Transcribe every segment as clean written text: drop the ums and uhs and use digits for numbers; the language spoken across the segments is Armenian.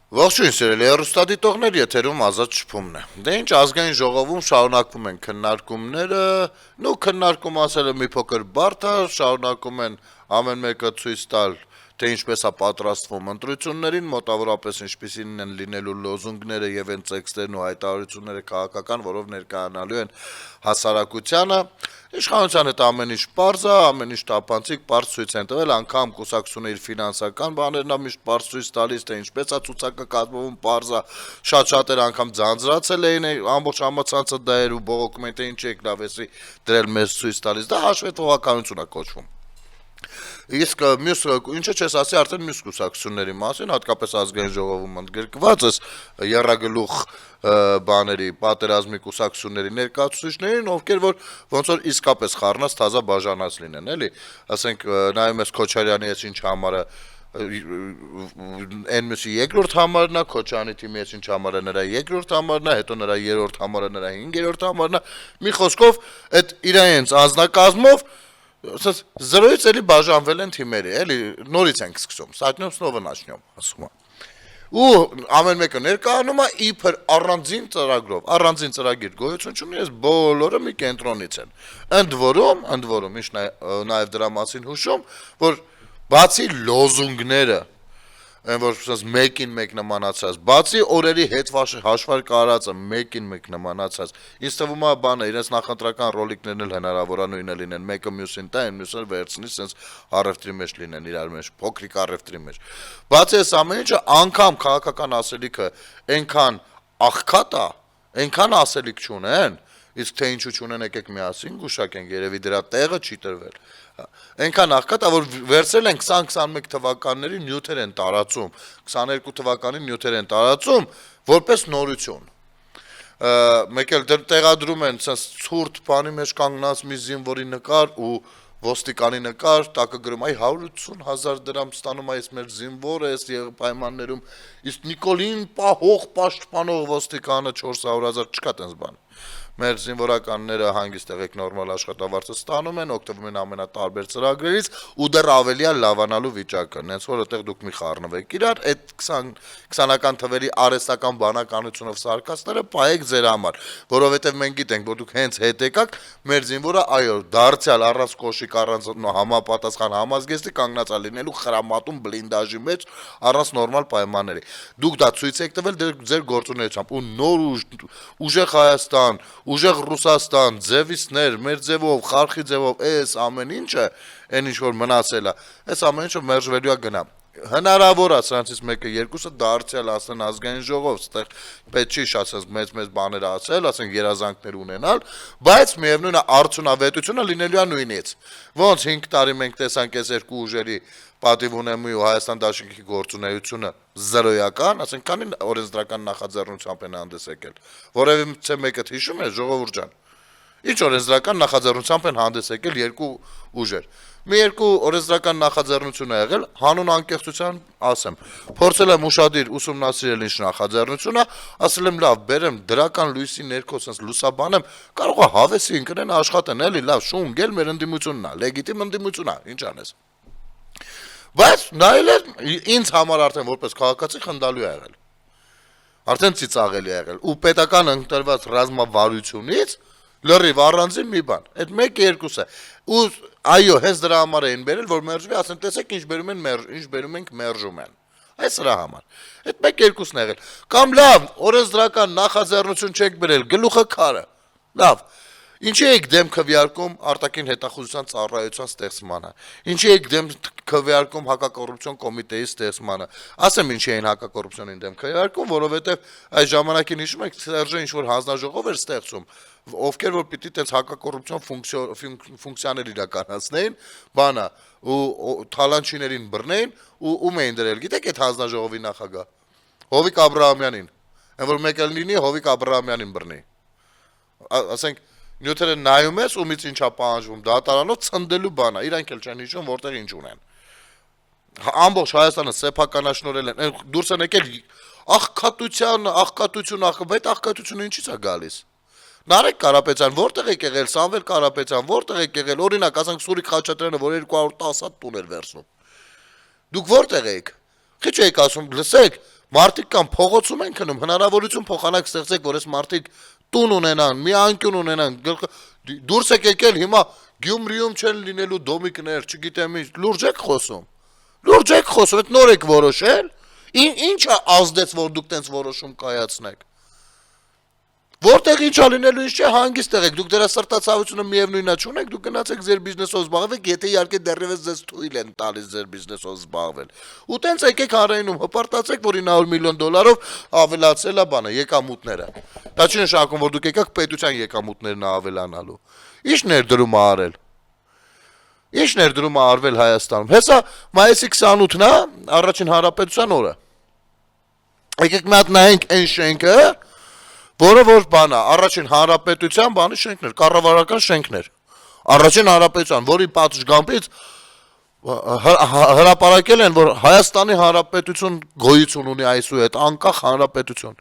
Ողջույն սիրելի հեռուստադիտողներ, եթերում ազատ շփումն է։ Դե ինչ ազգային ժողովում շարունակվում են քննարկումները, քննարկում ասելը մի փոքր բարդ է, շարունակում են ամեն մեկը ցույց տալ, թե ինչպես է պատրաստվում ընտրություններին, մոտավորապես ինչպիսին են լինելու լոզունգները եւ այն տեքստերն ու հայտարարությունները քաղաքական, որով ներկայանալու են հասարակությանը։ Իշխանության հետ ամեն ինչ պարզ է, ամեն ինչ տապանցիկ, պարզ ցույց են տվել, անգամ կուսակցությունը իր ֆինանսական բաներն է միշտ պարզ ցույց տալիս, թե ինչպես է ցուցակը կազմվում, պարզ է, շատ-շատեր անգամ ձանձրացել էին ամբողջ համացանցը դա էր ու բողոքում են, թե ինչ եք լավեսի դրել մեզ ցույց տալիս, դա հաշվետվողականություն է կոչվում։ Իսկ մյուս ինչը չես ասի արդեն մյուս կուսակցությունների մասին, հատկապես ազգային ժողովում ընդգրկված էս երրագլուխ բաների պատերազմի կուսակցությունների ներկայացուցիչներին, ովքեր որ ոնց որ իսկապես խառնած թազա բաժանած լինեն, էլի, ասենք նայում ես Քոչարյանի այս ինչ համարը այն մյուսի երկրորդ համարն է, Քոչարյանի թիմի այս ինչ համարը նրա երկրորդ համարն է, հետո նրա երրորդ համարը նրա 5-րդ համարն է, մի խոսքով այդ իրենց անձնակազմով զրոյից էլի բաժանվել են թիմերի, էլի նորից ենք սկսում, սակնյոմ սնովը начнём, ասում եմ։ Ու ամեն մեկը ներկայանում է իբր առանձին ծրագրով, առանձին ծրագիր գոյություն չունի, ես բոլորը մի կենտրոնից են։ Ընդ որում, ինչ նաև դրա մասին հուշում, որ բացի լոզունգները, այն որ մեկին մեկ նմանացած, բացի օրերի հետ հաշվարկ արածը մեկին մեկ նմանացած, ինձ թվում է բանը, իրենց նախընտրական ռոլիկներն էլ հնարավոր է նույնը լինեն, մեկը մյուսին տա, այն մյուսը վերցնի, սենց առևտրի մեջ լինեն իրար մեջ, փոքրիկ առևտրի մեջ։ Բացի այս ամեն ինչը, անգամ քաղաքական ասելիքը այնքան աղքատ է, այնքան ասելիք չունեն, իսկ թե ինչու չունեն եկեք միասին գուշակենք, երևի դրա տեղը չի տրվել։ Այնքան աղքատ է, որ վերցրել են 20-21 թվականների նյութեր են տարածում, 22 թվականի նյութեր են տարածում, որպես նորություն։ Մեկ էլ տեղադրում են ցուրտ բանի մեջ կանգնած մի զինվորի նկար ու ոստիկանի նկար, տակը գրում այ 180,000 դրամ ստանում այս մեր զինվորը այս պայմաններում, իսկ Նիկոլին պահող պաշտպանող ոստիկանը 400,000 չկա տենց բան։ Մեր զինվորականները հանգիստ եղեք նորմալ աշխատավարձը ստանում են, օգտվում են ամենատարբեր ծրագրերից ու դեռ ավելի է լավանալու վիճակը, նենց որ այդտեղ դուք մի խառնվեք իրար, այդ 20-ական թվերի արհեստական բանականությունով սարկածները պահեք ձեր համար, որովհետև մենք գիտենք, որ դուք հենց հետ եկաք, մեր զինվորը այո, դարձյալ առանց կոշիկ, առանց համապատասխան համազգեստի կանգնած է լինելու խրամատում բլինդաժի մեջ առանց նորմալ պայմանների։ Դուք դա ցույց եք տվել ձեր գործունեությամբ ու նոր ուժեղ Հայաստան, ուժեղ Ռուսաստան, ձևիցներ, մեր ձևով, խարխի ձևով, այս ամեն ինչը, այն ինչ որ մնացել է, այս ամեն ինչը մերժվելու է գնա։ Հնարավոր է սրանցից մեկը երկուսը դարձյալ ասեն ազգային ժողով, այդտեղ պետք չի շատ մեծ բաներ ասել, ասենք երազանքներ ունենալ, բայց միևնույն է արդյունավետությունը լինելու է նույնից։ Ոնց 5 տարի մենք տեսանք այս երկու ուժերի պատիվ ունեմի ու Հայաստան Դաշնքի գործունեությունը զրոյական, ասենք քանի օրենսդրական նախաձեռնությամբ են հանդես եկել։ Որևէ մեկը հիշում է ժողովուրդ ջան։ Ինչ օրենսդրական նախաձեռնությամբ են հանդես եկել երկու ուժեր։ Մի երկու օրենսդրական նախաձեռնություն է եղել, հանուն անկեղծության ասեմ։ Փորձել եմ ուշադիր ուսումնասիրել ինչ նախաձեռնություն է, ասել եմ լավ, բերեմ դրական լույսի ներքո sense լուսաբանեմ, կարող է հավեսի ընկնեն աշխատեն, էլի լավ, շուն գել մեր ընդդիմությունն է, լեգիտիմ ընդդիմություն է, ինչ անես։ Բայց նայել եմ ինձ համար արդեն որպես քաղաքացի խնդալու է եղել։ Արդեն ծիծաղելի է եղել ու պետական ընտրված ռազմավարությունից լրիվ առանձին մի բան։ Այդ 1-2-ը։ Ու այո, հենց դրա համար էին բերել, որ մերժվի, ասեն, տեսեք ինչ բերում են, ինչ բերում ենք մերժում են։ Այս դրա համար։ Այդ 1-2-ն եղել։ Կամ լավ, օրենսդրական նախաձեռնություն չեք բերել, գլուխը քարը։ Լավ։ Ինչի եք դեմ քվեարկում արտաքին հետախուզության ծառայության ստեղծմանը։ Ինչի եք դեմ քվեարկում հակակոռուպցիոն կոմիտեի ստեղծմանը։ Ասեմ ինչի էին հակակոռուպցիոնին դեմ քվեարկում, որովհետև այս ժամանակին հիշում եք Սերժը ինչ որ հանձնաժողով էր ստեղծում, ովքեր որ պիտի տենց հակակոռուպցիոն ֆունկցիաներ իրականացնեին, բանա ու թալանչիներին բռնեին ու ում էին դրել։ Գիտեք այդ հանձնաժողովի նախագահ Հովիկ Աբրահամյանին։ Այն որ մեկ էլ լինի Հովիկ Աբրահամյանին բռնի։ Ասենք նյութերը նայում ես ումից ինչա պահանջվում դատարանով ցնդելու բան է, իրանք էլ չեն հիշում որտեղ ինչ ունեն։ Ամբողջ Հայաստանը սեփականաշնորհել են, դուրս են եկել աղքատություն, բայց աղքատությունը ինչից է գալիս։ Նարեկ Կարապետյան, որտեղ եք եղել, Սամվել Կարապետյան, որտեղ եք եղել, օրինակ, ասենք Սուրիկ Խաչատրյանը, որ 210 հատ տուն էր վերցնում։ Դուք որտեղ եք։ Քիչ եք ասում, լսեք, Մարդիկ կան փողոցում են քնում, հնարավորություն փոխանակ ստեղծեք, որ այս մարդիկ տուն ունենան, մի անկյուն ունենան, դուրս եք եկել հիմա Գյումրիում չեն լինելու դոմիկներ, չգիտեմ ինչ, լուրջ եք խոսում, այդ նոր եք որոշել, ինչը ազդեց, որ դուք տենց որոշում կայացնեք, որտեղ ինչա լինելու ինչ չէ, հանգիստ եղեք, դուք դրա սրտացավությունը միևնույնա չունեք, դուք գնացեք ձեր բիզնեսով զբաղվեք, եթե իհարկե դեռևս ձեզ թույլ են տալիս ձեր բիզնեսով զբաղվել, ու տենց եկեք հանրայինում հպարտացեք, որ 900 միլիոն դոլարով ավելացել է բանը, եկամուտները, դա չի նշանակում, որ դուք եկաք պետության եկամուտներն ավելանալու, ինչ ներդրում ա արել, ինչ ներդրում ա արվել Հայաստանում, հեսա մայիսի 28-ն է, առաջին հանրապետության օրը, եկեք մի հատ նայենք այն շենքը, որը որ բան է, առաջին հանրապետության բանի շենքներ, կառավարական շենքներ, առաջին հանրապետության, որի պատշգամբից հրապարակել են, որ Հայաստանի հանրապետություն գոյություն ունի այսուհետ, անկախ հանրապետություն,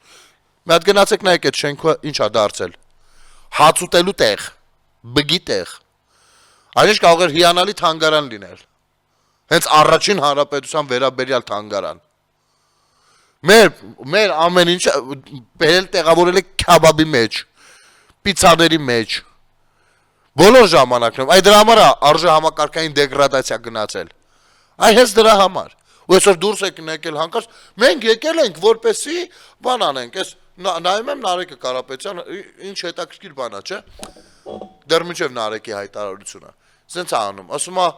մի հատ գնացեք նայեք այդ շենքը ինչ ա դարձել, հաց ուտելու տեղ, բգի տեղ, այնիշ կարող էր հիանալի թանգարան լինել, հենց առաջին հանրապետության վերաբերյալ թանգարան, մեր ամեն ինչ բերել տեղավորել է քաբաբի մեջ, պիցաների մեջ, բոլոր ժամանակներում, այդ դրա համար արժե համակարգային դեգրադացիա գնացել, այ հենց դրա համար, ու այսօր դուրս եք եկել հանկարծ, մենք եկել ենք, որպեսի բան անենք, ես նայում եմ Նարեկը Կարապետյանը, ինչ հետաքրքիր բան է, չէ, դեռ մինչև Նարեկի հայտարարությունը, սենց է անում, ասում է,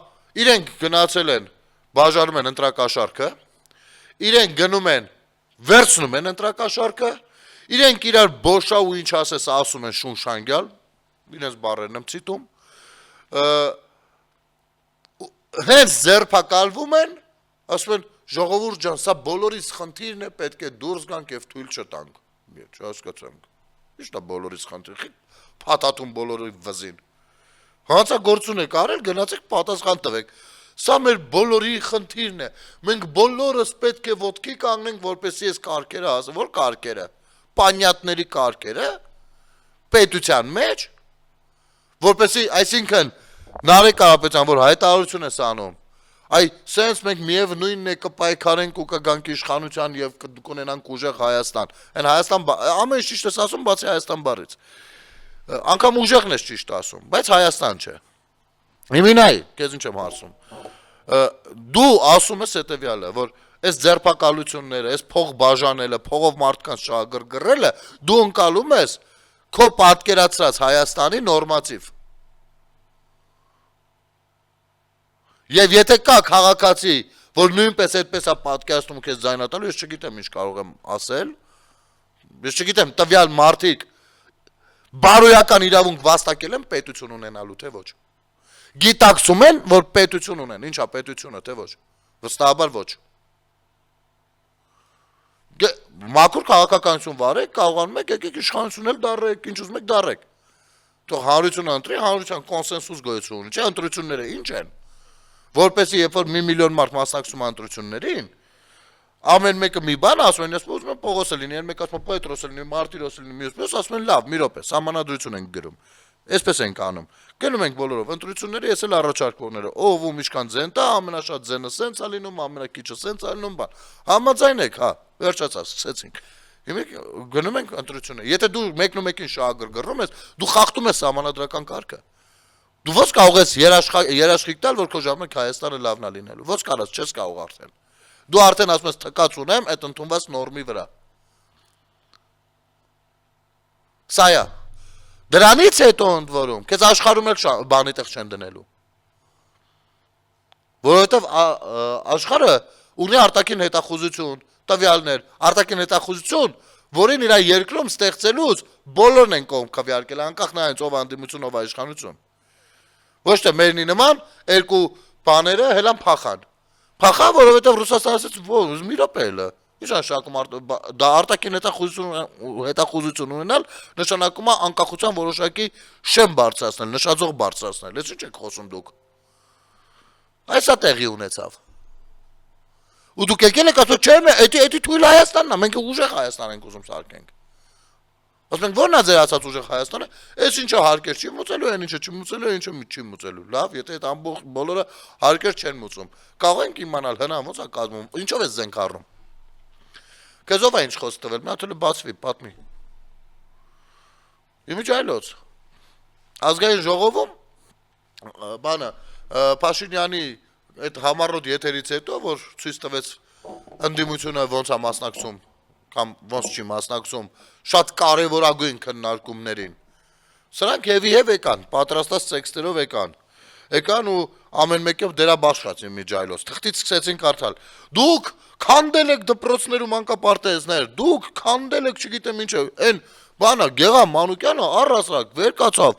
իրենք գնացել են, բաժանում են ընտրակաշառքը, իրենք գնում են, վերցնում են ընտրակաշառքը, իրենք իրար բոշա ու ինչ ասես ասում են շունշանգյալ, իրենց բառերն եմ ցիտում, հենց ձերբակալվում են, ասում են ժողովուրդ ջան, սա բոլորիս խնդիրն է, պետք է դուրս գանք եւ թույլ չտանք։ Չհասկացանք։ Ի՞նչն է բոլորիս խնդիրը։ Փաթաթում բոլորի վզին։ Հանցագործություն եք արել, գնացեք պատասխան տվեք։ Սա մեր բոլորի խնդիրն է։ Մենք բոլորս պետք է ոտքի կանգնենք, որպեսզի այս կարգերը ասեմ, որ կարգերը, պանյատների կարգերը պետության մեջ, որպեսզի, այսինքն Նարեկ Կարապետյան, որ հայտարարություն է անում, այ սենց մենք միևնույնն է կպայքարենք ու կգանք իշխանության եւ կունենանք ուժեղ Հայաստան։ Այն Հայաստան ամեն ինչ ճիշտ է ասում, բացի Հայաստան բառից։ Անկամ ուժեղն է ճիշտ ասում, բայց Հայաստան չէ։ Հիմինայ, քեզ ինչ եմ հարցում։ Դու ասում ես հետեւյալը, որ այս ձերբակալությունները, այս փող բաժանելը, փողով մարդկանց շահագրգռելը, դու ընկալում ես քո պատկերացրած Հայաստանի նորմատիվ։ Եվ եթե կա քաղաքացի, որ նույնպես այդպես է պատկերացնում քեզ ձայնատալու, ես չգիտեմ ինչ կարող եմ ասել, ես չգիտեմ տվյալ մարդիկ բարոյական իրավունք վաստակել են պետություն ունենալու, թե ոչ։ Գիտակցում են, որ պետություն ունեն, ինչ է պետությունը, թե ոչ։ Վստահաբար ոչ։ Մաքուր քաղաքականություն վարեք, կարողանում եք եկեք իշխանություն էլ դառեք, ինչ ուզում եք դառեք։ Թող հանրությունը ընտրի, հանրության կոնսենսուս գոյություն ունի, չէ՞, ընտրությունները ինչ են։ Որպեսզի երբ որ 1 միլիոն մարդ մասնակցում ընտրություններին, ամեն մեկը մի բան ասում են, ես ուզում եմ Պողոսը լինի, այն մեկը ասում է Պետրոսը լինի, Մարտիրոսը լինի, մյուսը ասում են լավ, մի րոպե, սահմանադրություն ենք գրում։ Այսպես ենք անում։ Գնում ենք բոլորով ընտրությունները, ես էլ առաջարկողները, ով ում ինչքան ձեն տա, ամենաշատ ձենը սենց է լինում, ամենակիչը սենց է լինում, բան։ Համաձայնեք, հա, վերջացած, սկսեցինք։ Հիմա գնում ենք ընտրությունները։ Եթե դու մեկնումեկին շահագրգռում ես, դու խախտում ես սահմանադրական կարգը։ Դու ո՞նց կարող ես երաշխիք տալ, որ քո ժամանակ Հայաստանը լավն է լինելու։ Ո՞նց կարաս, չես կարող արդեն։ Դու արդեն ասում ես թկած ունեմ այդ ընդունված նորմի վրա։ Սա է։ Դրանից հետո ընդ որում, քեզ աշխարհում էլ բանի տեղ չեն դնելու։ Որովհետև աշխարհը ունի արտաքին հետախուզություն, տվյալներ, արտաքին հետախուզություն, որին իր երկրում ստեղծելուց բոլորն են կողմ քվեարկել, անկախ նրանից ով անդիմություն, ով իշխանություն։ Ոչ թե մերնի նման երկու բաները հելան փախան։ Փախան, որովհետև Ռուսաստանը ասաց, ո՞վ մի րոպե էլը։ Ինչ նշանակում դա արտաքին հետախուզություն ունենալ, նշանակում է անկախության որոշակի շեմ բարձրացնել, նշաձող բարձրացնել։ Էս ինչ եք խոսում դուք։ Այսա տեղի ունեցավ։ Ու դուք եկել եք ասում, չէ՞, էդի թույլ Հայաստանն է, մենք ուժեղ Հայաստան ենք ուզում սարքենք։ Ասում ենք, ո՞րն է ձեր ասած ուժեղ Հայաստանը, այս ինչը հարկեր չի մուծելու, այն ինչը չի մուծելու, ինչը չի մուծելու։ Լավ, եթե այդ ամբողջ բոլորը հարկեր չեն մուծում, կարող ենք իմանալ հնա ոնց է կազմում, ինչով է զենք առնում։ Քեզ ով է ինչ խոսք տվել, մի հատ էլ բացվի, պատմի։ Իմիջայլոց։ Ազգային ժողովում բանը Փաշինյանի այդ համառոտ եթերից հետո, որ ցույց տվեց ընդդիմությունը ոնց է մասնակցում կամ ոնց չի մասնակցում շատ կարևորագույն քննարկումներին։ Սրանք եւիհեւ եկան, պատրաստած տեքստերով եկան ու ամեն մեկով դերաբաշխած իմիջայլոց։ Թղթից սկսեցին կարդալ։ Դուք քանդել եք դպրոցներում անկապարտեզներ, դուք քանդել եք, չգիտեմ ինչ, այն բանը Գեղամ Մանուկյանը առասրակ վեր կացավ,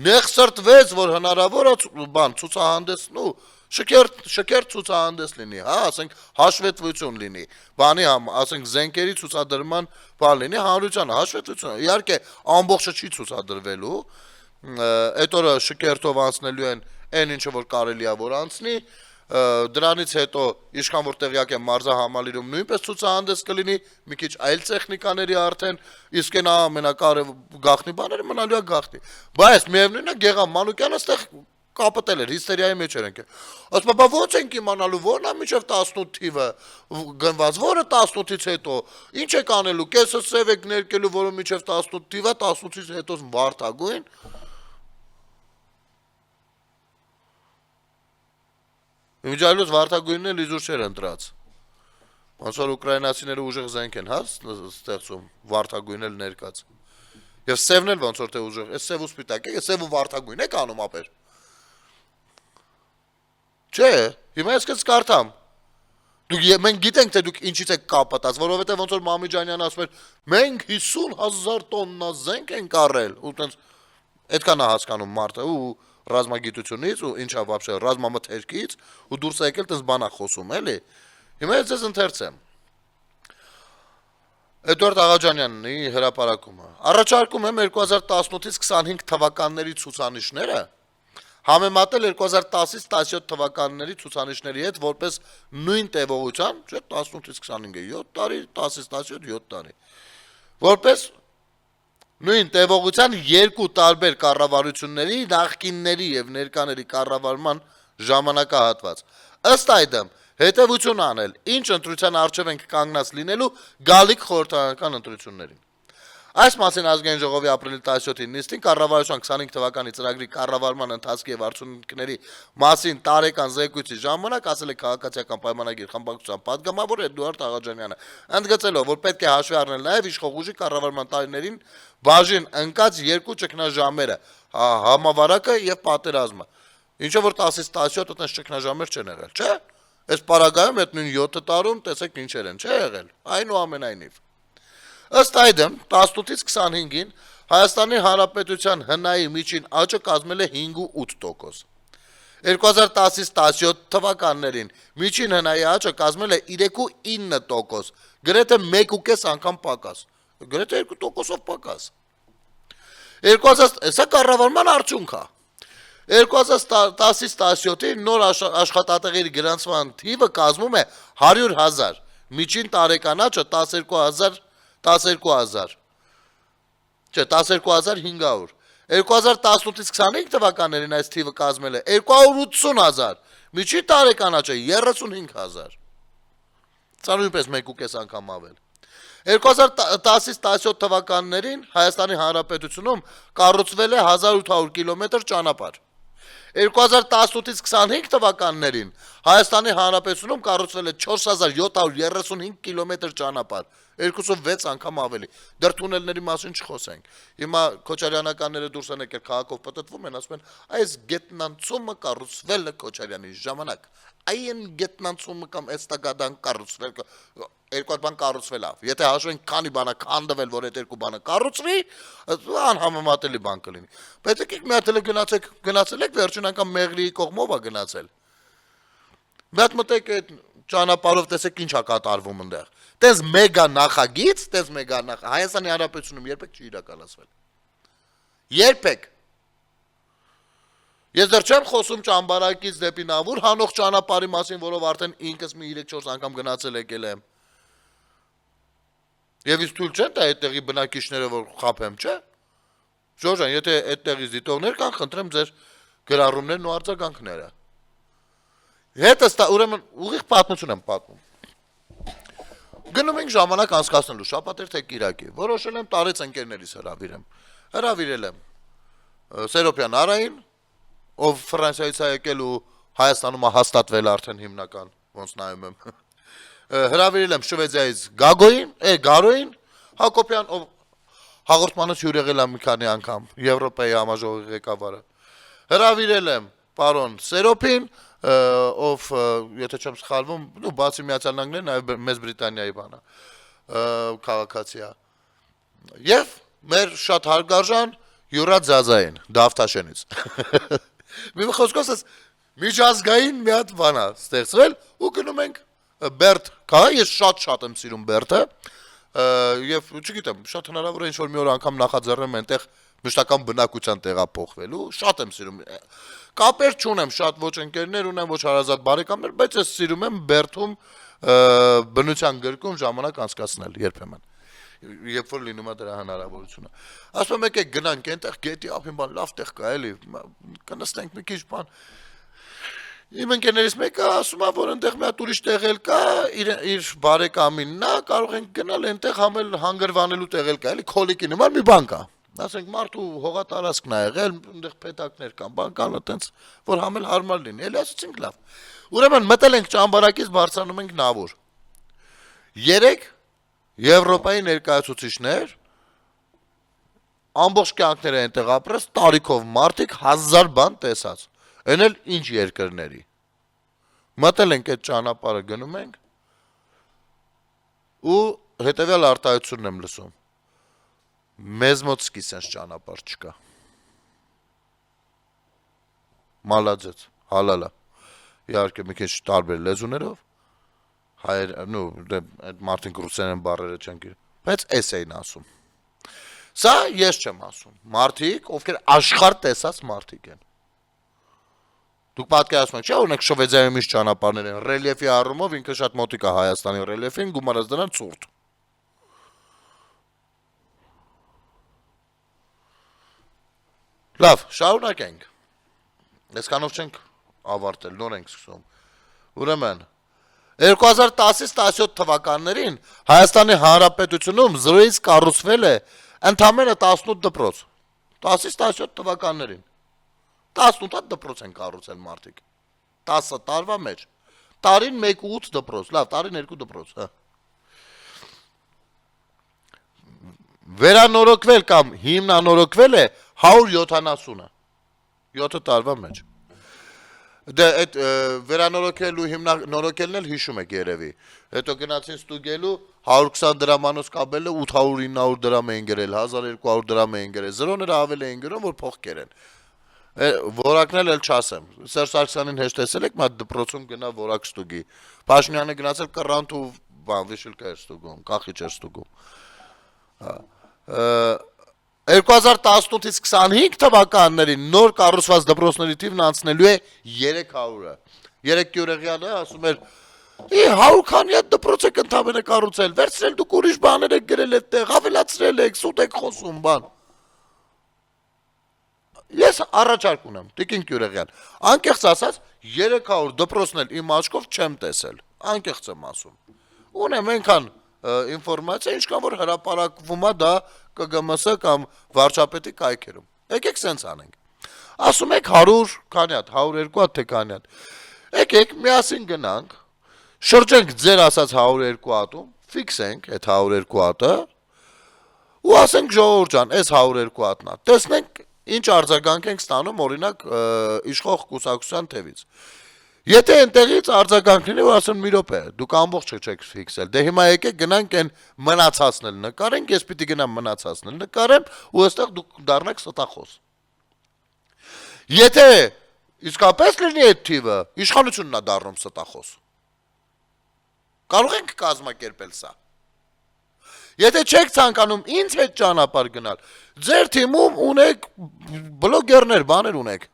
նեղսրտվեց, որ հնարավոր է բան ցուցահանդեսն ու շքերթ ցուցահանդես լինի, հա, ասենք հաշվետվություն լինի, բանի ասենք զենքերի ցուցադրման բան լինի, հանրությանը հաշվետվություն։ Իհարկե ամբողջը չի ցուցադրվելու, այդ օրը շքերթով անցնելու են այն ինչը որ կարելի է որ անցնի, դրանից հետո ինչքան որ տեղյակ եմ մարզահամալիրում նույնպես ցուցահանդես կլինի, մի քիչ այլ տեխնիկաների արդեն, իսկ այն ամենակարևոր գաղտնի բաները մնալու է գաղտնի։ Բայց միևնույնն է Գեղամ Մանուկյանը այստեղ կապտել էր, հիստերիայի մեջ էր ենք։ Ասում բա ո՞նց ենք իմանալու, որն է մինչև 18 թիվը գնված, որը 18-ից հետո, ինչ եք անելու, կեսը սև եք ներկելու, որը մինչև 18 թիվը, 18-ից հետո վարդագույն։ Իմիջայլոց վարդագույնն էլ իզուր չէր ընտրած։ Ոնց որ ուկրաինացիները ուժեղ զենք են, հա, ստեղծում, վարդագույն էլ ներկած։ Եվ սևն էլ ոնց որ թե ուժեղ, այս սև ու սպիտակ է, սև ու վարդագույն եք անում ապեր։ Չէ, հիմա ես կս կարդամ։ Մենք գիտենք թե դուք ինչից եք կապատած, որովհետև ոնց որ Մամիջանյանը ասում էր, մենք 50,000 տոննա զենք ենք առել, ու տենց այդքան է հասկանում մարդը ու ռազմագիտությունից ու ինչա вообще ռազմամթերքից ու դուրս է եկել տես բանա խոսում, էլի։ Հիմա ես ձեզ ընթերցեմ։ Էդուարդ Աղաջանյանի հրապարակումը։ Առաջարկում եմ 2018-ից 25 թվականների ցուցանիշները համեմատել 2010-ից 17 թվականների ցուցանիշների հետ որպես նույն տևողության, չէ, 18-ից 25-ը 7 տարի, 10-ից 17 7 տարի։ Որպես նույն տևողության երկու տարբեր կառավարությունների, նախկինների եւ ներկաների կառավարման ժամանակահատված։ Ըստ այդմ հետեւություն անել, ինչ ընտրության արժեվ ենք կանգնած լինելու գալիք խորհրդարանական ընտրություններին։ Այս մասին ազգային ժողովի ապրիլի 17-ի նիստին կառավարության 25 թվականի ծրագրի կառավարման ընթացքի եւ արդյունքների մասին տարեկան զեկույցի ժամանակ ասել է քաղաքացիական պայմանագիր խմբակցության պատգամավոր Էդուարդ Աղաջանյանը, ընդգծելով, որ պետք է հաշվի առնել նաեւ իշխող ուժի կառավարման տարիներին բաժին ընկած երկու ճգնաժամերը, համավարակը եւ պատերազմը։ Ինչը որ 10-ից 17 այդպես ճգնաժամեր չեն եղել, չէ՞։ Այս պարագայում այդ նույն 7 տարում տեսեք ինչեր են, չէ՞ եղել։ Այնուամենայնիվ ըստ այդմ 18-ից 25-ին Հայաստանի Հանրապետության ՀՆԱ-ի միջին աճը կազմել է 5.8%։ 2010-ից 17 թվականներին միջին ՀՆԱ-ի աճը կազմել է 3.9%, գրեթե 1.5 անգամ պակաս։ Գրեթե 2%-ով պակաս։ Սա կառավարման արդյունք է։ 2010-ից 17-ին նոր աշխատատեղերի գրանցման թիվը կազմում է 100,000, միջին տարեկան աճը 12,500, չէ, 12,500։ 2018-ից 25 թվականներին այս թիվը կազմել է 280,000, միջին տարեկան աճը 35,000։ Սա նույնպես 1.5 անգամ ավել։ 2010-ից 17 թվականներին Հայաստանի Հանրապետությունում կառուցվել է 1800 կիլոմետր ճանապարհ։ 2018-ից 25 թվականներին Հայաստանի Հանրապետությունում կառուցվել է 4735 կիլոմետր ճանապարհ, 206 անգամ ավելի։ Դեռ թունելների մասին չխոսենք։ Հիմա Քոչարյանականները դուրս են եկել քաղաքով պատտվում են, ասում են, այս գետնանցումը կառուցվել է Քոչարյանի ժամանակ։ Այն գետնանցումը կամ էստագադան կառուցվել, երկու բան կառուցվել է։ Եթե հաշվենք քանի բան է քանդվել, որ այդ երկու բանը կառուցվի, անհամեմատելի բան կլինի։ Բայց եկեք մի հատ էլ գնացել եք վերջին անգամ Մեղրիի կողմով է գնացել։ Մի հատ մտեք այդ ճանապարհով տեսեք ինչ է կատարվում այնտեղ։ Տես մեգա նախագիծ, Հայաստանի Հանրապետությունում երբեք չի իրականացվել։ Երբեք։ Ես դեռ չեմ խոսում ճամբարակից դեպի Նավուր հանող ճանապարհի մասին, որով արդեն ինքս մի 3-4 անգամ գնացել եկել եմ։ Եվ իսկ թույլ չեն տա այդտեղի բնակիչները որ խափեմ, չէ՞։ Ժորժան, եթե այդտեղից դիտողներ կան, խնդրեմ ձեր գրառումներն ու արձագանքները։ Հետս տա ուրեմն ուղիղ պատմություն եմ պատմում։ Գնում ենք ժամանակ անցկացնելու շաբաթ թե կիրակի։ Որոշել եմ տարեց ընկերներիս հրավիրեմ։ Հրավիրել եմ Սերոպյան Արային, ով Ֆրանսիայից է եկել ու Հայաստանում է հաստատվել արդեն հիմնական, ոնց նայում եմ։ Հրավիրել եմ Շվեդիայից Գարոին, Հակոբյան, ով հաղորդմանից հյուր եղել է մի քանի անգամ, Եվրոպայի համաժողովի ղեկավարը։ Հրավիրել եմ պարոն Սերոպին, ով, եթե չեմ սխալվում, բացի Միացյալ Նահանգների, նաև Մեծ Բրիտանիայի բանա, քաղաքացի է։ Եվ մեր շատ հարգարժան Յուրա Ձազային, Դավթաշենից։ Մի խոսքով ասած, միջազգային մի հատ բան է ստեղծվել ու գնում ենք Բերդ քաղաք, ես շատ եմ սիրում Բերդը, եւ չգիտեմ, շատ հնարավոր է ինչ-որ մի օր անգամ նախաձեռնեմ այնտեղ մշտական բնակության տեղափոխվելու, շատ եմ սիրում։ Կապեր չունեմ, շատ ոչ ընկերներ ունեմ, ոչ հարազատ բարեկամներ, բայց ես սիրում եմ Բերդում բնության գրկում ժամանակ անցկացնել երբեմն։ Երբ որ լինում է դրա հնարավորությունը։ Ասում եմ եկեք գնանք այնտեղ գետի ափին բան լավ տեղ կա էլի, կնստենք մի քիչ բան։ Իմ ընկերներից մեկը ասում է, որ այնտեղ մի հատ ուրիշ տեղ էլ կա, իր բարեկամին նա կարող ենք գնալ այնտեղ համել հանգրվանելու տեղ էլ կա, էլի քոլիկի նման մի բան կա։ Ասենք մարդու հողատարածքն է եղել, այնտեղ պետակներ կան, բան կան, այտենց որ համել հարմար լինի։ Էլի ասեցինք լավ։ Ուրեմն մտել ենք ճամբարակից բարձրանում ենք Նավոր։ 3 Եվրոպայի ներկայացուցիչներ ամբողջ կյանքները այնտեղ ապրած, տարիքով մարդիկ 1000 բան տեսած։ Այն էլ ինչ երկրների։ Մտել ենք այդ ճանապարհը գնում ենք ու հետևյալ արտահայտությունն եմ լսում։ Մեզ մոտ սկիսենց ճանապարհ չկա։ Մալաձեց, հալալա։ Իհարկե մի քիչ տարբեր լեզուներով հայեր, այդ մարդիկ ռուսերեն բառերը չեն գիտեն, բայց էս էին ասում։ Սա ես չեմ ասում։ Մարդիկ, ովքեր աշխարհ տեսած մարդիկ են։ Դուք պատկերացնում եք, չէ՞, օրինակ Շվեդիայում ինչ ճանապարհներ են, ռելիեֆի առումով ինքը շատ մոտիկ է Հայաստանի ռելիեֆին, գումարած դրան ցուրտ։ Լավ, շարունակենք։ Այսքանով չենք ավարտել, նոր ենք սկսում։ Ուրեմն 2010-ից 17 թվականներին Հայաստանի Հանրապետությունում 0-ից կառուցվել է ընդամենը 18 դպրոց։ 10-ից 17 թվականներին 18 դպրոց են կառուցել մարդիկ։ 10 տարվա մեջ։ Տարին 1.8 դպրոց, լավ, տարին 2 դպրոց, հա։ Վերանորոգվել կամ հիմնանորոգվել է 170-ը 7 տարվա մեջ։ Դե այդ վերանորոգելու հիմնանորոգելն էլ հիշում եք երևի։ Հետո գնացին ստուգելու 120 դրամանոց կաբելը 800-900 դրամ էին գրել, 1200 դրամ էին գրել։ Զրոները ավել էին գրում, որ փող կերեն։ Որակնել էլ չասեմ։ Սերժ Սարգսյանին հեշտ տեսել եք, մատ դպրոցում գնա որակ ստուգի։ Փաշինյանը գնացել կռանտ ու բան վիշիլկա էր ստուգում, կախիչ էր ստուգում։ 2018-ից 25 թվականներին նոր կառուցված դպրոցների թիվն անցնելու է 300-ը։ 3 Գյուրեղյանը ասում էր. «100 քանի հատ դպրոց եք ընդամենը կառուցել, վերցրել դուք ուրիշ բաներ եք գրել այդտեղ, ավելացրել եք, սուտ եք խոսում, բան»։ Ես առաջարկ ունեմ, Տիկին Գյուրեղյան։ Անկեղծ ասած, 300 դպրոցն էլ իմ աչքով չեմ տեսել։ Անկեղծ եմ ասում։ Ունեմ այնքան ինֆորմացիա, ինչքան որ հրապարակվում է դա ԿԳՄՍ կամ վարչապետի կայքերում։ Եկեք սենց անենք։ Ասում եք 100 քանի հատ, 102 հատ թե քանի հատ։ Եկեք միասին գնանք, շրջենք ձեր ասած 102 հատում, ֆիքսենք այդ 102 հատը ու ասենք ժողովուրդ ջան, այս 102 հատն է։ Տեսնենք ինչ արձագանք ենք ստանում օրինակ իշխող կուսակցության թևից։ Եթե այնտեղից արձագանքների որ ասեն մի րոպե, դուք ամբողջը չեք ֆիքսել։ Դե հիմա եկեք գնանք այն մնացածն էլ նկարենք, ես պիտի գնամ մնացածն էլ նկարեմ ու այստեղ դուք դառնաք ստախոս։ Եթե իսկապես լինի այդ թիվը, իշխանությունն է դառնում ստախոս։ Կարող ենք կազմակերպել սա։ Եթե չեք ցանկանում ինձ հետ ճանապարհ գնալ, ձեր թիմում ունեք բլոգերներ, բաներ ունեք։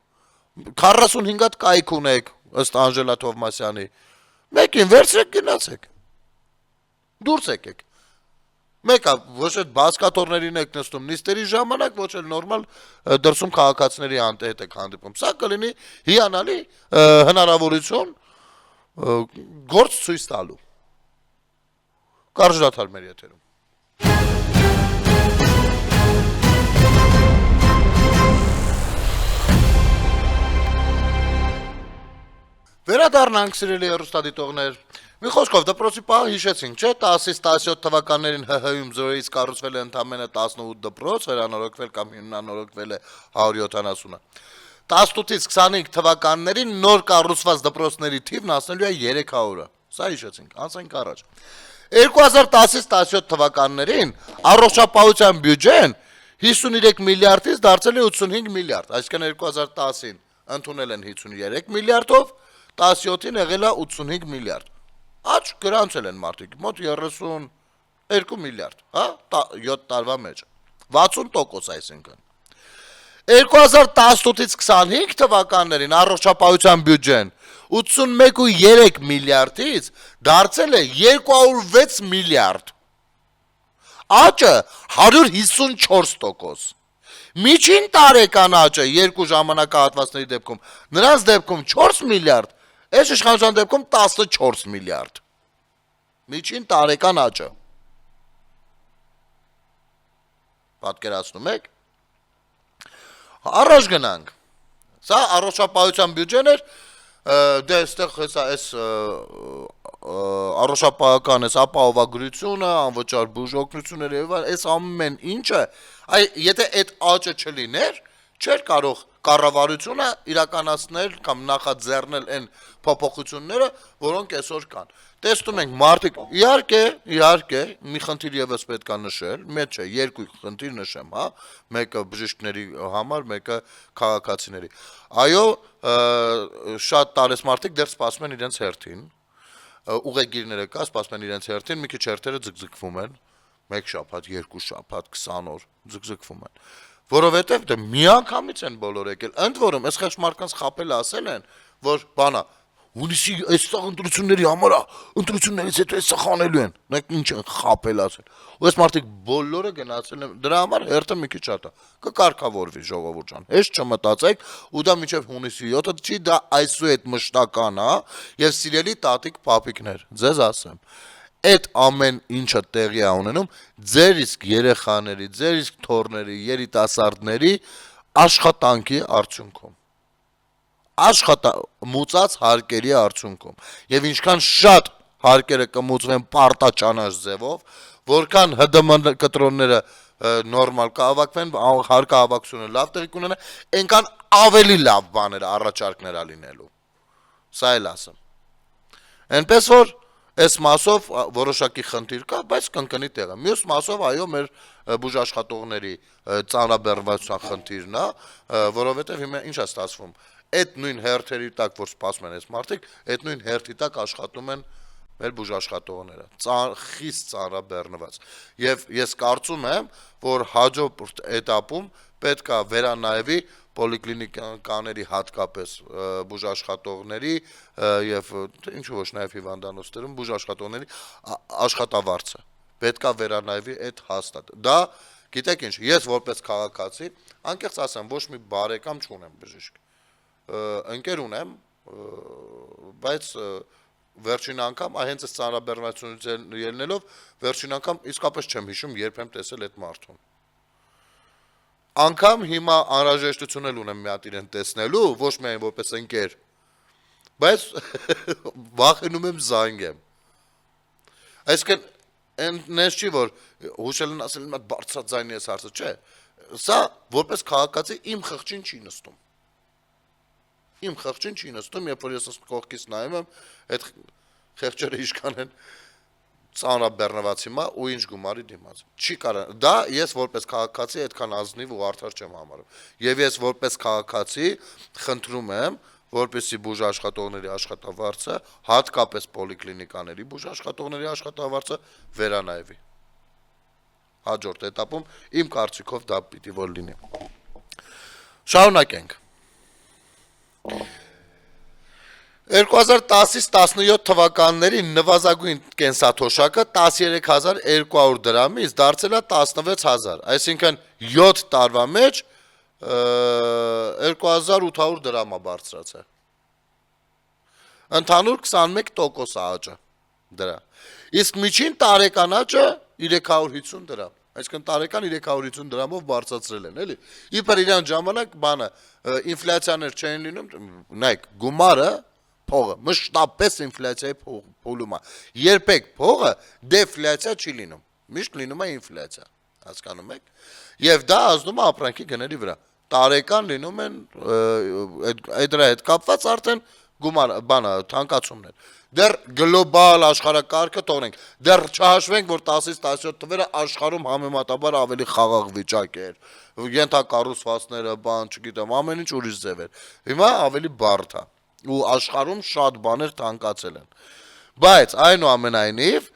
45 հատ կայք ունեք, ըստ Անժելա Թովմասյանի։ Մեկին վերցրեք գնացեք։ Դուրս եկեք։ Մեկը ոչ էլ բասկաթորներին եք նստում նիստերի ժամանակ, ոչ էլ նորմալ դրսում քաղաքացիների հետ եք հանդիպում։ Սա կլինի հիանալի հնարավորություն գործ ցույց տալու։ Կարճ դադար մեր եթերում։ Վերադառնանք սիրելի հեռուստադիտողներ։ Մի խոսքով դպրոցի պահը հիշեցինք, չէ՞, 10-ից 17 թվականներին ՀՀ-ում 0-ից կառուցվել է ընդամենը 18 դպրոց, վերանորոգվել կամ հիմնանորոգվել է 170-ը։ 18-ից 25 թվականներին նոր կառուցված դպրոցների թիվն հասնելու է 300-ը։ Սա հիշեցինք, անցենք առաջ։ 2010-ից 17 թվականներին առողջապահության բյուջեն 53 միլիարդից դարձել է 85 միլիարդ, այսինքն 2010-ին ընդունել են 53 միլիարդով, 17-ին եղել է 85 միլիարդ։ Աճ գրանցել են մարդիկ, մոտ 32 միլիարդ, հա, 7 տարվա մեջ, 60% այսինքն։ 2018-ից 25 թվականներին առողջապահության բյուջեն 81.3 միլիարդից դարձել է 206 միլիարդ։ Աճը 154%։ Միջին տարեկան աճը երկու ժամանակահատվածների դեպքում, նրանց դեպքում 4 միլիարդ, այս իշխանության դեպքում 14 միլիարդ։ Միջին տարեկան աճը։ Պատկերացնում եք։ Առաջ գնանք։ Սա առողջապահության բյուջեն էր, դե այստեղ հեսա այս առողջապահական այս ապահովագրությունը, անվճար բուժօգնությունները եւ այս ամեն ինչը, եթե այդ աճը չլիներ, չէր կարող կառավարությունը իրականացնել կամ նախաձեռնել այն փոփոխությունները, որոնք այսօր կան։ Տեսնում ենք մարդիկ, իհարկե, մի խնդիր եւս պետք է նշել, մեծ չէ, երկու խնդիր նշեմ, հա, մեկը բժիշկների համար, մեկը քաղաքացիների։ Այո, շատ տարես մարդիկ դեռ սպասում են իրենց հերթին, ուղեգիրները կա, սպասում են իրենց հերթին, մի քիչ հերթերը ձգձգվում են, 1 շաբաթ, 2 շաբաթ, 20 օր ձգձգվում են։ Որովհետև դե միանգամից են բոլոր եկել, ընդ որում, այս խեղճ մարդկանց խապել ասել են, որ բանա, հունիսի այստեղ ընտրությունների համար է, ընտրություններից հետո այս խանելու են, նայեք ինչ են խապել ասել։ Ու այս մարդիկ բոլորը գնացել են, դրա համար հերթը մի քիչ շատ է, կկարգավորվի ժողովուրդ ջան, հեշտ չմտածեք, ու դա մինչև հունիսի 7-ը չի, դա այսուհետ մշտական է, եւ սիրելի տատիկ պապիկներ, ձեզ ասեմ, այդ ամեն ինչը տեղի է ունենում ձեր իսկ երեխաների, ձեր իսկ թոռների, երիտասարդների աշխատանքի արդյունքում, մուծած հարկերի արդյունքում, եւ ինչքան շատ հարկերը կմուծվեն պարտաճանաչ ձևով, որքան ՀԴՄ կտրոնները նորմալ կհավաքվեն, հարկահավաքությունը լավ տեղի կունենա, այնքան ավելի լավ բաներ առաջարկներ լինելու, սա էլ ասեմ, այնպես որ այս մասով որոշակի խնդիր կա, բայց կընկնի տեղը։ Մյուս մասով այո մեր բուժաշխատողների ծանրաբեռնվածության խնդիրն է, որովհետև հիմա ինչ է ստացվում։ Այդ նույն հերթերի տակ, որ սպասում են այս մարդիկ, այդ նույն հերթի տակ աշխատում են մեր բուժաշխատողները, խիստ ծանրաբեռնված։ Եվ ես կարծում եմ, որ հաջորդ էտապում պետք է վերանայվի պոլիկլինիկաների հատկապես բուժաշխատողների եւ ինչու ոչ նաեւ հիվանդանոցներում բուժաշխատողների աշխատավարձը պետքա վերանայվի այդ հաստատ։ Դա գիտեք ինչ, ես որպես քաղաքացի անկեղծ ասեմ, ոչ մի բարեկամ չունեմ բժիշկ։ Ընկեր ունեմ, բայց վերջին անգամ հենց այս ծանրաբեռնվածությունից ելնելով վերջին անգամ իսկապես չեմ հիշում երբ եմ տեսել այդ մարդուն։ Անգամ հիմա անհրաժեշտություն էլ ունեմ մի հատ իրեն տեսնելու, ոչ միայն որպես ընկեր, բայց վախենում եմ զանգեմ։ Այսինքն այնպես չի, որ հուշել են ասել մի հատ բարձրաձայնի էս հարցը, չէ։ Սա որպես քաղաքացի իմ խղճին չի նստում։ Իմ խղճին չի նստում, երբ որ ես կողքից նայում եմ, այդ խեղճերը իշքան են ծանրաբեռնված հիմա ու ինչ գումարի դիմաց։ Չի կարող։ Դա ես որպես քաղաքացի այդքան ազնիվ ու արդար չեմ համարում։ Եվ ես որպես քաղաքացի խնդրում եմ, որպեսզի բուժաշխատողների աշխատավարձը, հատկապես պոլիկլինիկաների բուժաշխատողների աշխատավարձը վերանայվի։ Հաջորդ էտապում իմ կարծիքով դա պիտի որ լինի։ Շարունակենք։ 2010-ից 17 թվականների նվազագույն կենսաթոշակը 13200 դրամից դարձել է 16000, այսինքն 7 տարվա մեջ 2800 դրամ է բարձրացել։ Ընդհանուր 21% աճը դրա։ Իսկ միջին տարեկան աճը 350 դրամ։ Այսինքն տարեկան 350 դրամով բարձրացրել են, էլի։ Իբր իրան ժամանակ բանը ինֆլյացիաներ չեն լինում, նայեք, գումարը փողը մշտապես ինֆլյացիայի փուլում է։ Երբեք փողը դեֆլյացիա չի լինում։ Միշտ լինում է ինֆլյացիա, հասկանում եք։ Եվ դա ազդում է ապրանքի գների վրա։ Տարեկան լինում են այդ դրա հետ կապված արդեն գումար բանը թանկացումներ։ Դեռ գլոբալ աշխարհակարգը թողնենք։ Դեռ չհաշվենք, որ 10-ից 17 թվերը աշխարհում համեմատաբար ավելի խաղաղ վիճակ էր։ Ենթակառուցվածքները, բան, չգիտեմ, ամեն ինչ ուրիշ ձև էր։ Հիմա ավելի բարդ է։ Ու աշխարհում շատ բաներ թանկացել են։ Բայց այնուամենայնիվ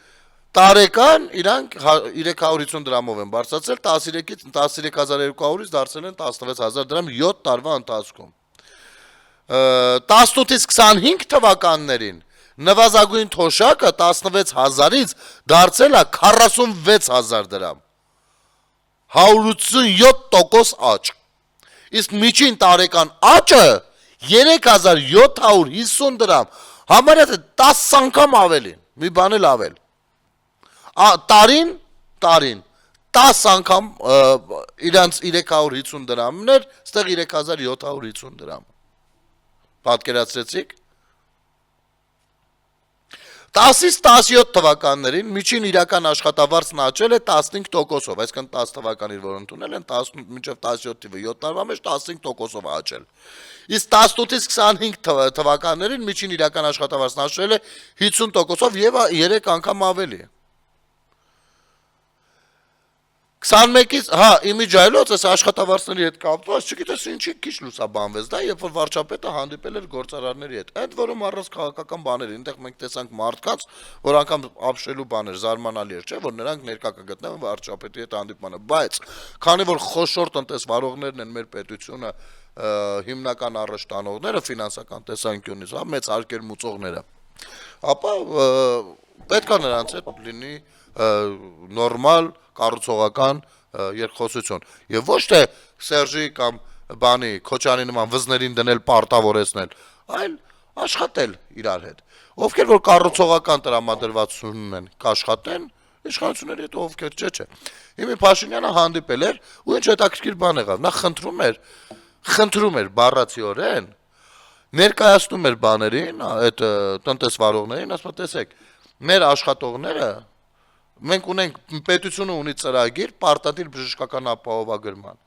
տարեկան իրանք 350 դրամով են բարձրացել, 13-ից 13200-ից դարձել են 16000 դրամ 7 տարվա ընթացքում։ 18-ից 25 թվականներին նվազագույն թոշակը 16000-ից դարձել է 46000 դրամ։ 187% աճ։ Իսկ միջին տարեկան աճը 3750 դրամ, համարյա 10 անգամ ավելի, մի բան էլ ավել։ Տարին 10 անգամ իրանց 350 դրամն էր, ստեղ 3750 դրամ։ Պատկերացրեցիք։ 10-ից 17 թվականներին միջին իրական աշխատավարձն աճել է 15%-ով, այսինքն 10 թվականին որ ընդունել են, 10 մինչև 17 թվը 7 տարվա մեջ 15%-ով աճել։ Իսկ 18-ից 25 թվականներին միջին իրական աշխատավարձն աճել է 50%-ով եւ 3 անգամ ավելի։ 21-ից, իմիջայլոց այս աշխատավարձների հետ կապված, չգիտես ինչի քիչ լուսաբանվեց, դա երբ որ վարչապետը հանդիպել էր գործարարների հետ։ Այդ որում առանց քաղաքական բաների, այնտեղ մենք տեսանք մարդկանց, որ անգամ ապշելու բաներ զարմանալի էր, չէ՞, որ նրանք ներկա կգտնեն վարչապետի հետ հանդիպմանը, բայց քանի որ խոշոր տնտեսվարողներն են մեր պետությունը հիմնական առաջտանողները ֆինանսական տեսանկյունից, մեծ հարկեր մուծողները, ապա պետք է նրանց հետ լինի նորմալ կառուցողական երկխոսություն եւ ոչ թե Սերժի կամ բանի Քոչանի նման վզներին դնել պարտավորեցնել, այլ աշխատել իրար հետ։ Ովքեր որ կառուցողական տրամադրվածություն ունեն, կաշխատեն, իշխանությունների հետ ովքեր չէ։ Հիմա Փաշինյանը հանդիպել էր ու ինչ հետաքրքիր բան եղավ։ Նա խնդրում էր բառացիորեն, ներկայացնում էր բաներին, այդ տնտեսվարողներին, ասում տեսեք, մեր աշխատողները մենք ունենք պետությունը ունի ծրագիր պարտադիր բժշկական ապահովագրման։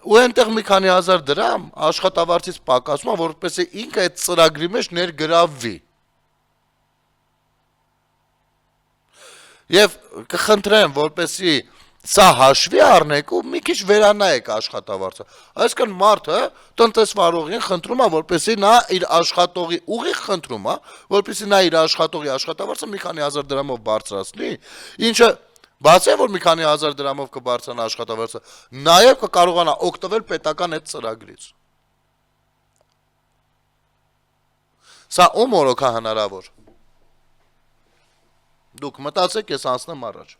Ու այնտեղ մի քանի հազար դրամ աշխատավարձից պակասում է, որպեսզի ինքը այդ ծրագրի մեջ ներգրավվի։ Եվ կխնդրեմ, որպեսզի սա հաշվի առնեք ու մի քիչ վերանայեք աշխատավարձը։ Այսինքն մարդը տնտեսվարողին խնդրում է, որպեսզի նա իր աշխատողի ուղիղ խնդրում է, որպեսզի նա իր աշխատողի աշխատավարձը մի քանի հազար դրամով բարձրացնի, ինչը բացի որ մի քանի հազար դրամով կբարձրանա աշխատավարձը, նաև կկարողանա օգտվել պետական այդ ծրագրից։ Սա ում օրոք է հնարավոր։ Դուք մտածեք, ես անցնեմ առաջ։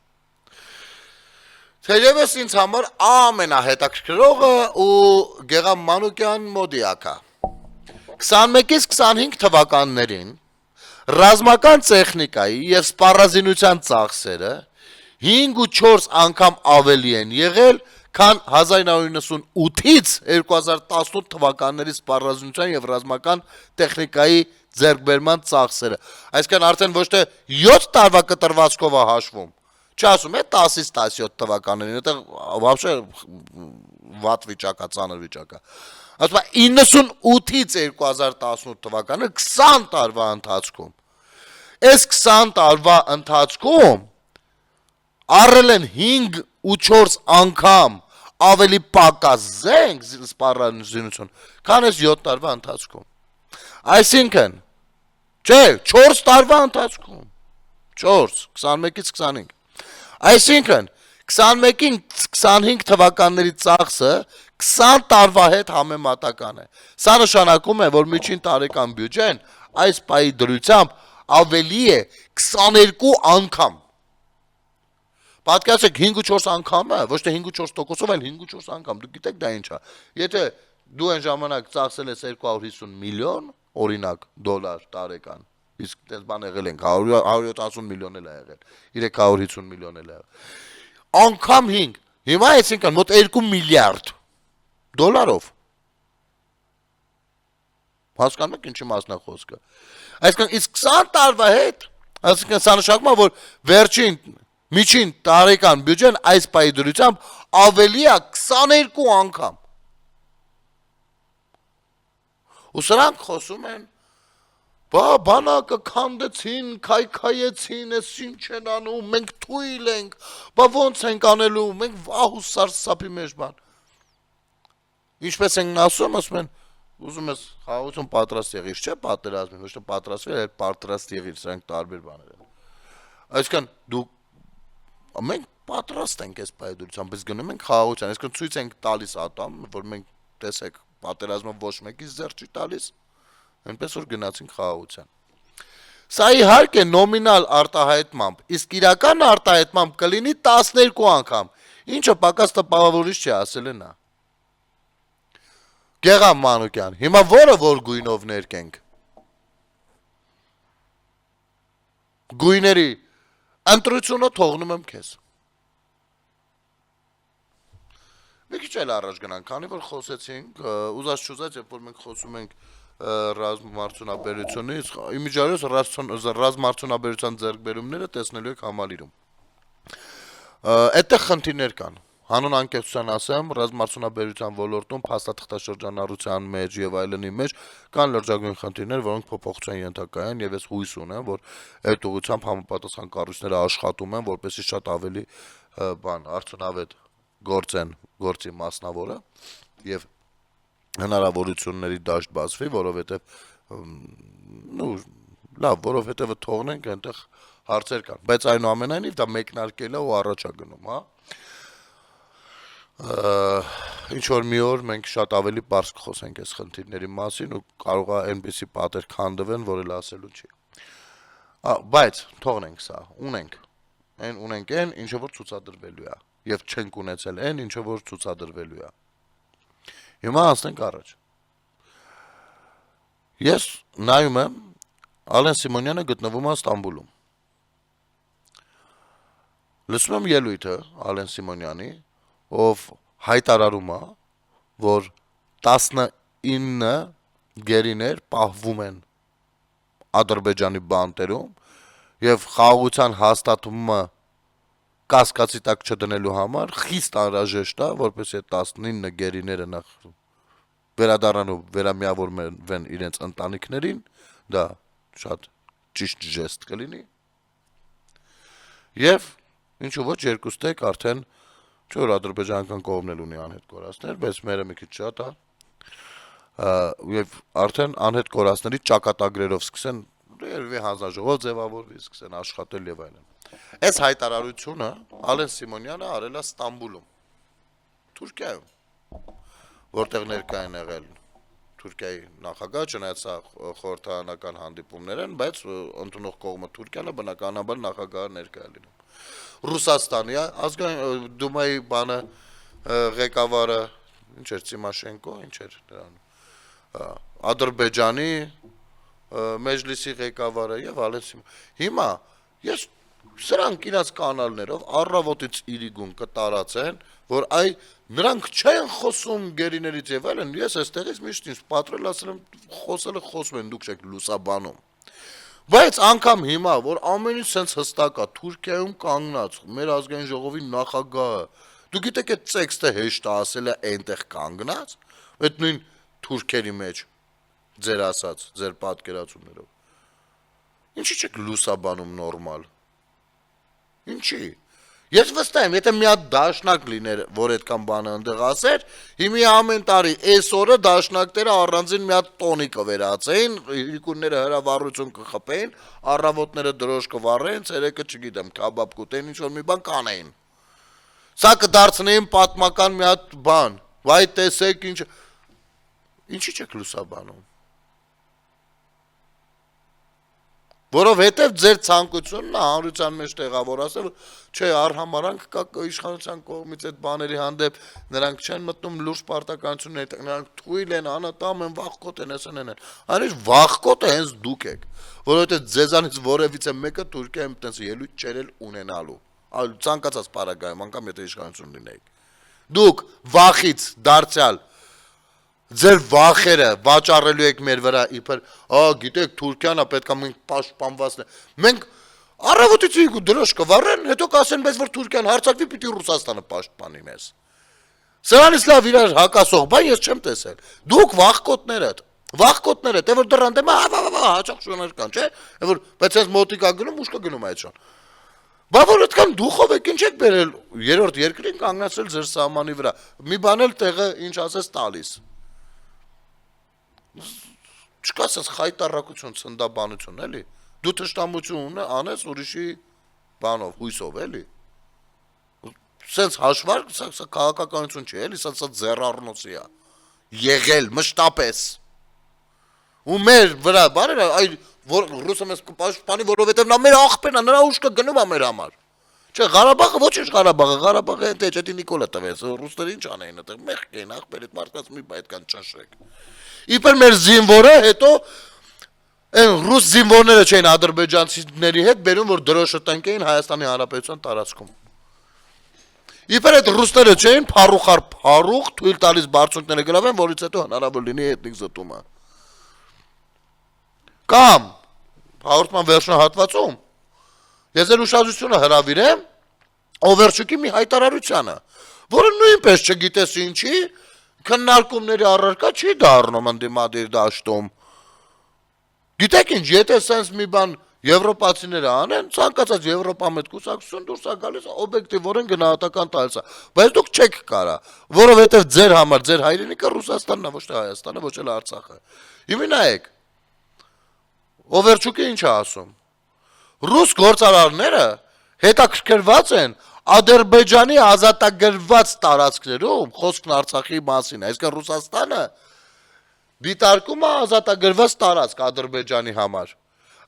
Թերևս ինձ համար ամենահետաքրքրողը ու Գեգամ Մանուկյան Մոդիակա 21-ից 25 թվականներին ռազմական տեխնիկայի եւ սպառազինության ծախսերը 5 ու 4 անգամ ավելի են եղել, քան 1998-ից 2018 թվականների սպառազինության եւ ռազմական տեխնիկայի ձեռքբերման ծախսերը։ Այսինքն արդեն ոչ թե 7 տարվա կտրվածքով է հաշվում, չասում է 10-ից 17 թվականներին, այդտեղ вообще վատ վիճակ է, ծանր վիճակ է։ Ասում է 98-ից 2018 թվականը 20 տարվա ընթացքում։ Այս 20 տարվա ընթացքում առել են 5 ու 4 անգամ ավելի պակաս զենք սպառազինություն, քան այս 7 տարվա ընթացքում։ Այսինքն, չէ, 4 տարվա ընթացքում։ 4, 21-ից 25։ Այսինքն 21-ին 25 թվականների ծախսը 20 տարվա հետ համեմատական է։ Սա նշանակում է, որ միջին տարեկան բյուջեն այս պայի դրությամբ ավելի է 22 անգամ։ Պատկերացրեք 5 ու 4 անգամը, ոչ թե 5 ու 4%-ով, այլ 5 ու 4 անգամ։ Դուք գիտեք դա ինչ է։ Եթե դու այն ժամանակ ծախսել ես 250 միլիոն, օրինակ, դոլար տարեկան, Իսկ դες բան եղել ենք 170 միլիոն էլ ա եղել 350 միլիոն էլ ա եղել անգամ 5 հիմա այսինքն մոտ 2 միլիարդ դոլարով հասկանում եք ինչի մասն է խոսքը այսինքն իսկ 20 տարվա հետ այսինքն սա նշանակում է որ վերջին միջին տարեկան բյուջեն այս պայի դրությամբ ավելի է 22 անգամ ու սրանք խոսում են բանակը քանդեցին, քայքայեցին, էս ինչ են անում, մենք թույլ ենք, ոնց ենք անելու, մենք վահ ու սարսափի մեջ բան։ Ինչպես ենք ասում են, ուզում ես խաղաղություն պատրաստ եղիր, չէ՞ պատերազմին, ոչ թե պատրաստվել, այլ պատրաստ եղիր, սրանք տարբեր բաներ են։ Այսինքն դու մենք պատրաստ ենք այս պայդրությամբ, biz գնում ենք խաղաղության, այսինքն ցույց ենք տալիս ատամ, որ մենք տեսեք պատերազմը ոչ մեկից ձեռ չի տալիս այնպես որ գնացինք խաղաղության։ Սա իհարկե նոմինալ արտահայտմամբ, իսկ իրական արտահայտմամբ կլինի 12 անգամ, ինչը պակաս տպավորիչ չի ասել նա։ Գեղամ Մանուկյան, հիմա որը որ գույնով ներկենք։ Գույների ընտրությունը թողնում եմ քեզ։ Մի քիչ էլ առաջ գնանք, քանի որ խոսեցինք, ուզած չուզած, երբ որ մենք խոսում ենք ռազմարտունաբերությունից, իմիջիայլոց ռազմարտունաբերության ձեռքբերումները տեսնելու եք համալիրում։ Այդտեղ խնդիրներ կան։ Հանուն անկեղծության ասեմ, ռազմարտունաբերության ոլորտում փաստաթղթաշրջանառության մեջ եւ այլնի մեջ կան լրջագույն խնդիրներ, որոնք փոփոխության ենթակա են եւ ես հույս ունեմ, որ այդ ուղղությամբ համապատասխան կառույցները աշխատում են, որպեսզի շատ ավելի արդյունավետ գործի մասնավորը եւ հնարավորությունների դաշտ բացվի, որովհետև թողնենք այնտեղ հարցեր կան, բայց այնուամենայնիվ դա մեկնարկել է ու առաջա գնում, հա։ Ինչ որ մի օր մենք շատ ավելի բարձ կխոսենք այս խնդիրների մասին ու կարող է այնպեսի պատեր քանդվեն, որ էլ ասելու չի։ Բայց թողնենք սա, ունենք այն, ինչը որ ցուցադրվելու է, եւ չենք ունեցել այն, ինչը որ ցուցադրվելու է։ Հիմա անցնենք առաջ։ Ես նայում եմ Ալեն Սիմոնյանը գտնվում է Ստամբուլում։ Լսում եմ ելույթը Ալեն Սիմոնյանի, ով հայտարարում է, որ 19 գերիներ պահվում են Ադրբեջանի բանտերում եւ խաղաղության հաստատումը կասկածի տակ չդնելու համար խիստ անհրաժեշտ է, որպեսզի 19 գերիները նախ վերադառնան ու վերամիավորվեն իրենց ընտանիքներին, դա շատ ճիշտ ժեստ կլինի։ Եվ ինչու ոչ երկուստեք արդեն չէ որ ադրբեջանական կողմն էլ ունի անհետ կորածներ, բայց մերը մի քիչ շատ է։ Եվ արդեն անհետ կորածների ճակատագրերով սկսեն երևի հանձնաժողով ձևավորվի, սկսեն աշխատել եւ այլն։ Այս հայտարարությունը Ալեն Սիմոնյանը արել է Ստամբուլում, Թուրքիայում, որտեղ ներկա են եղել Թուրքիայի նախագահ, չնայած սա խորհրդարանական հանդիպումներ են, բայց ընդունող կողմը Թուրքիան է, բնականաբար նախագահը ներկա է լինում։ Ռուսաստանի ազգային դումայի բանը ղեկավարը, ինչ էր Տիմոշենկո, ինչ էր դրան։ Ադրբեջանի մեջլիսի ղեկավարը եւ Ալեն Սիմոնյանը։ Հիմա ես սրանք իրաց կանալներով առավոտից իրիգուն կտարածեն, որ նրանք չեն խոսում գերիներից եւ այլն, ես այստեղից միշտ ինձ պատրել ասել եմ, խոսում են, դուք չեք լուսաբանում։ Բայց անգամ հիմա, որ ամեն ինչ sense հստակ է, Թուրքիայում կանգնած, մեր ազգային ժողովի նախագահը, դու գիտեք այդ տեքստը հեշտ ասել է այնտեղ կանգնած, այդ նույն թուրքերի մեջ ձեր ասած, ձեր պատկերացումներով։ Ինչի՞ չեք լուսաբանում նորմալ։ Ինչի՞։ Ես վստահ եմ, եթե մի հատ դաշնակ լիներ, որ այդքան բանը ընդեղ ասեր, հիմի ամեն տարի այս օրը դաշնակները առանձին մի հատ տոնի կվերածեին, իրիկունները հրավառություն կխփեին, առավոտները դրոշ կվառեին, ցերեկը չգիտեմ, քաբաբ կուտեին, ինչ որ մի բան կանեին։ Սա կդարձնեին պատմական մի հատ բան։ Վայ տեսեք ինչ։ Ինչի՞ չեք լուսաբանում։ Որովհետև ձեր ցանկությունն է հանրության մեջ տեղավորասել, չէ, արհամարանք կա իշխանության կողմից այդ բաների հանդեպ, նրանք չեն մտնում լուրջ պարտականություններ, նրանք թույլ են, անատամ են, վախկոտ են, այսն են։ Այնիշ վախկոտը հենց դուք եք, որովհետև ձեզանից որևիցե մեկը Թուրքիայում տենց ելույթ չէր ունենալու։ Ցանկացած պարագայում, անգամ եթե իշխանություն լինեիք։ Դուք վախից դարձյալ ձեր վախերը վաճառելու եք մեր վրա, իբր, գիտեք, Թուրքիան է պետք է մենք պաշտպանվածն է։ Մենք առավոտից ու դրոշ կվառեն, հետո կասեն, բայց որ Թուրքիան հարձակվի, պիտի Ռուսաստանը պաշտպանի մեզ։ Սրանից լավ իրար հակասող բան ես չեմ տեսել։ Դուք վախկոտները, թե որ դրան դեմ հաճախ շուներ կան, չէ՞։ Որ բայց այս մոտիկա գնում, ուշ կգնում այդ շան։ Բա որ այդքան դուխով եք ինչ եք բերել երրորդ երկրին կանգնացրել ձեր սահմանի վրա։ Մի բան էլ տեղը ինչ ասես տալիս։ Չկա ասես խայտարակություն, ցնդաբանություն, էլի։ Դու թշնամություն անես ուրիշի բանով, հույսով, էլի։ Սենց հաշվարկ, սա քաղաքականություն չի, էլի, սա ձեռառնոցի է։ Եղել մշտապես։ Ու մեր վրա բարերը, այ ռուսը մեզ կպաշտպանի, որովհետև նա մեր աղբերն է, նրա ուշքը գնում է մեր համար։ Չէ, Ղարաբաղը ոչինչ Ղարաբաղը թե Չետի Նիկոլը տվեց, ռուսները ինչ անեին այդտեղ, մեղք էին աղբեր, այդ մարդկանց մի այդքան ճաշրեք։ Իբր մեր զինվորը հետո այն ռուս զինվորները չէին ադրբեջանցիների հետ բերում, որ դրոշը տնկեին Հայաստանի Հանրապետության տարածքում։ Իբր այդ ռուսները չէին փառուխ թույլ տալիս բարձունքները գրավեն, որից հետո հնարավոր լինի էթնիկ զտումը։ Կամ հաղորդման վերջնահատվածում ես ձեր ուշադրությունը հրավիրեմ Օվերչուկի մի հայտարարությանը, որը նույնպես չգիտես ինչի քննարկումների առարկա չի դառնում ընդդիմադիր դաշտում։ Գիտեք ինչ, եթե sense մի բան եվրոպացիները անեն, ցանկացած եվրոպամետ կուսակցություն դուրս է գալիս, օբյեկտիվորեն գնահատական տալիս է, բայց դուք չեք կարա, որովհետև ձեր համար ձեր հայրենիքը Ռուսաստանն է, ոչ թե Հայաստանը, ոչ էլ Արցախը։ Հիմա նայեք, Օվերչուկը ինչ է ասում։ Ռուս գործարարները հետաքրքրված են Ադրբեջանի ազատագրված տարածքներում, խոսքն Արցախի մասին, այսինքն Ռուսաստանը դիտարկում է ազատագրված տարածք Ադրբեջանի համար։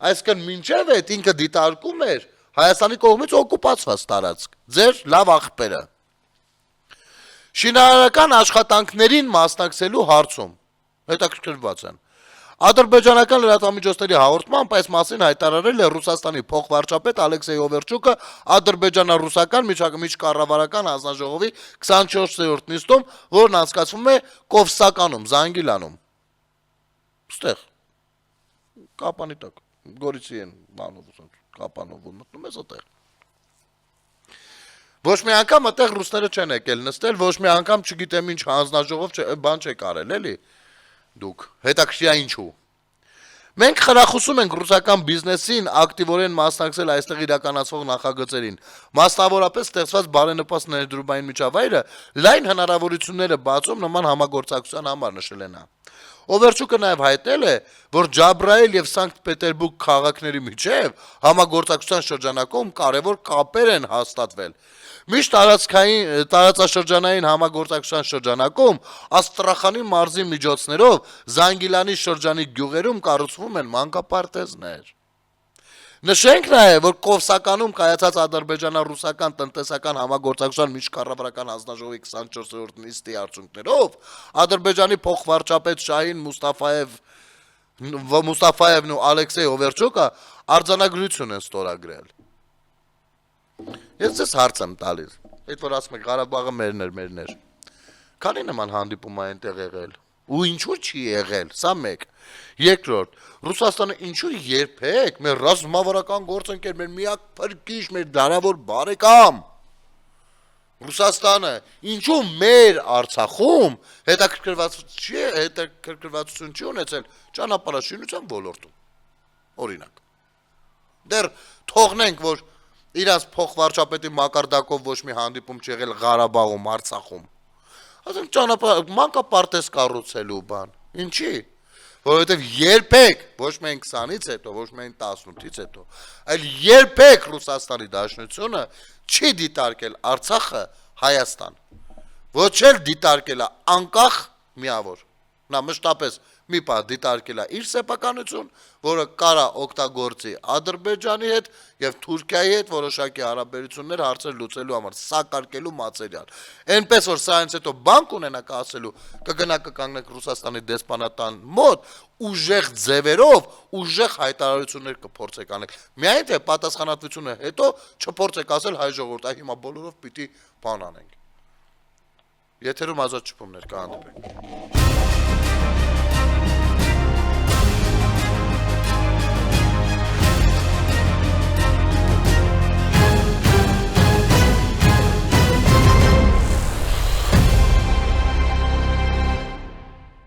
Այսինքն մինչև այդ ինքը դիտարկում էր Հայաստանի կողմից օկուպացված տարածք, ձեր լավ աղբերը։ Շինարարական աշխատանքներին մասնակցելու հարցում հետաքրքրված են։ Ադրբեջանական լրատվամիջոցների հաղորդմամբ այս մասին հայտարարել է Ռուսաստանի փոխվարչապետ Ալեքսեյ Օվերչուկը ադրբեջանա-ռուսական միջկառավարական հանձնաժողովի 24-րդ նիստում, որն անցկացվում է Կովսականում, Զանգիլանում։ Ստեղ կապանի տակ, Գորիսի են բանով, կապանով մտնում ես այդտեղ։ Ոչ մի անգամ այդտեղ ռուսները չեն եկել նստել, ոչ մի անգամ չգիտեմ ինչ հանձնաժողով բան չեք արել, էլի։ Դուք հետաքրքիր է ինչու։ Մենք խրախուսում ենք ռուսական բիզնեսին ակտիվորեն մասնակցել այստեղ իրականացվող նախագծերին, մասնավորապես ստեղծված բարենպաստ ներդրումային միջավայրը լայն հնարավորություններ է բացում նման համագործակցության համար, նշել է նա։ Օվերչուկը նաև հայտնել է, որ Ջաբրայել եւ Սանկտ Պետերբուրգ քաղաքների միջև համագործակցության շրջանակում կարևոր կապեր են հաստատվել։ Միշտ տարածաշրջանային համագործակցության շրջանակում Աստրախանի մարզի միջոցներով Զանգիլանի շրջանի գյուղերում կառուցվում են մանկապարտեզներ։ Նշենք նաև, որ Կովսականում կայացած ադրբեջանա-ռուսական տնտեսական համագործակցության միջկառավարական հանձնաժողովի 24-րդ նիստի արդյունքներով Ադրբեջանի փոխվարչապետ Շահին Մուստաֆայևն ու Ալեքսեյ Օվերչուկը արձանագրություն են ստորագրել։ Ես ձեզ հարց եմ տալիս, այդ որ ասում եք Ղարաբաղը մերն էր։ Քանի նման հանդիպում է այնտեղ եղել։ Ու ինչու չի եղել, սա մեկ։ Երկրորդ, Ռուսաստանը ինչու երբեք մեր ռազմավարական գործընկեր, մեր միակ փրկիչ, մեր դարավոր բարեկամ Ռուսաստանը ինչու մեր Արցախում հետաքրքրվածություն չի ունեցել ճանապարհաշինության ոլորտում։ Օրինակ։ Դեռ թողնենք, որ իրաց փոխվարչապետի մակարդակով ոչ մի հանդիպում չի եղել Ղարաբաղում, Արցախում։ Ասենք մանկապարտեզ կառուցելու բան։ Ինչի՞։ Որովհետև երբեք, ոչ միայն 20-ից հետո, ոչ միայն 18-ից հետո, այլ երբեք Ռուսաստանի Դաշնությունը չի դիտարկել Արցախը Հայաստան։ Ոչ էլ դիտարկել է անկախ միավոր։ Նա մշտապես մի պահ դիտարկել է իր սեփականություն, որը կարա օգտագործի Ադրբեջանի հետ եւ Թուրքիայի հետ որոշակի հարաբերություններ հարցեր լուծելու համար, սակարկելու մատերիալ։ Այնպես որ սա հենց հետո բանկ ունենաք ասելու, կգնա կկանգնեք Ռուսաստանի դեսպանատան մոտ, ուժեղ ձևերով, ուժեղ հայտարարություններ կփորձեք անել։ Միայն թե պատասխանատվությունը հետո չփորձեք ասել հայ ժողովուրդ, այ հիմա բոլորով պիտի բան անենք։ Եթերում ազատ շփումներ կհանդիպենք։